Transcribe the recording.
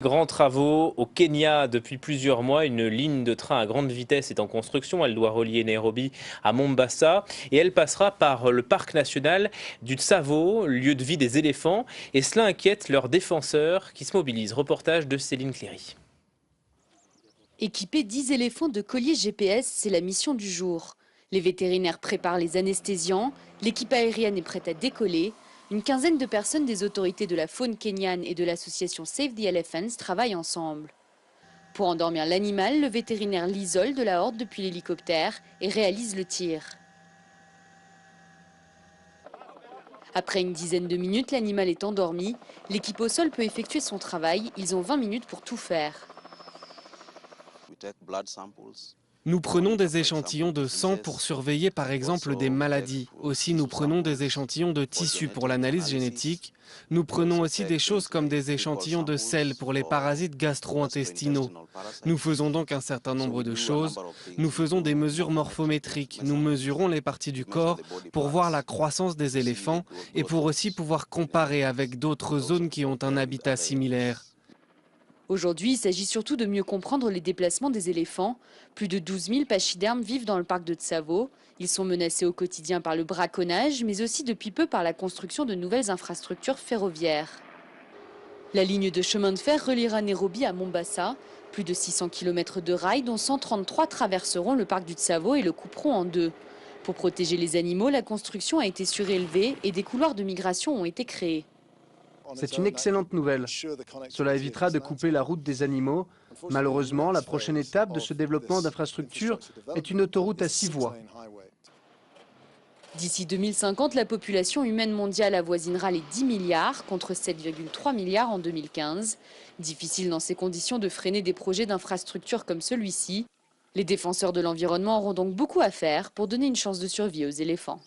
Grands travaux au Kenya depuis plusieurs mois. Une ligne de train à grande vitesse est en construction. Elle doit relier Nairobi à Mombasa et elle passera par le parc national du Tsavo, lieu de vie des éléphants. Et cela inquiète leurs défenseurs qui se mobilisent. Reportage de Céline Cléry. Équiper 10 éléphants de colliers GPS, c'est la mission du jour. Les vétérinaires préparent les anesthésiants, l'équipe aérienne est prête à décoller. Une quinzaine de personnes des autorités de la faune kenyane et de l'association Save the Elephants travaillent ensemble. Pour endormir l'animal, le vétérinaire l'isole de la horde depuis l'hélicoptère et réalise le tir. Après une dizaine de minutes, l'animal est endormi. L'équipe au sol peut effectuer son travail. Ils ont 20 minutes pour tout faire. Nous prenons des échantillons de sang pour surveiller par exemple des maladies. Aussi, nous prenons des échantillons de tissu pour l'analyse génétique. Nous prenons aussi des choses comme des échantillons de sel pour les parasites gastro-intestinaux. Nous faisons donc un certain nombre de choses. Nous faisons des mesures morphométriques. Nous mesurons les parties du corps pour voir la croissance des éléphants et pour aussi pouvoir comparer avec d'autres zones qui ont un habitat similaire. Aujourd'hui, il s'agit surtout de mieux comprendre les déplacements des éléphants. Plus de 12 000 pachydermes vivent dans le parc de Tsavo. Ils sont menacés au quotidien par le braconnage, mais aussi depuis peu par la construction de nouvelles infrastructures ferroviaires. La ligne de chemin de fer reliera Nairobi à Mombasa. Plus de 600 km de rails, dont 133 traverseront le parc du Tsavo et le couperont en deux. Pour protéger les animaux, la construction a été surélevée et des couloirs de migration ont été créés. C'est une excellente nouvelle. Cela évitera de couper la route des animaux. Malheureusement, la prochaine étape de ce développement d'infrastructures est une autoroute à 6 voies. D'ici 2050, la population humaine mondiale avoisinera les 10 milliards contre 7,3 milliards en 2015. Difficile dans ces conditions de freiner des projets d'infrastructures comme celui-ci. Les défenseurs de l'environnement auront donc beaucoup à faire pour donner une chance de survie aux éléphants.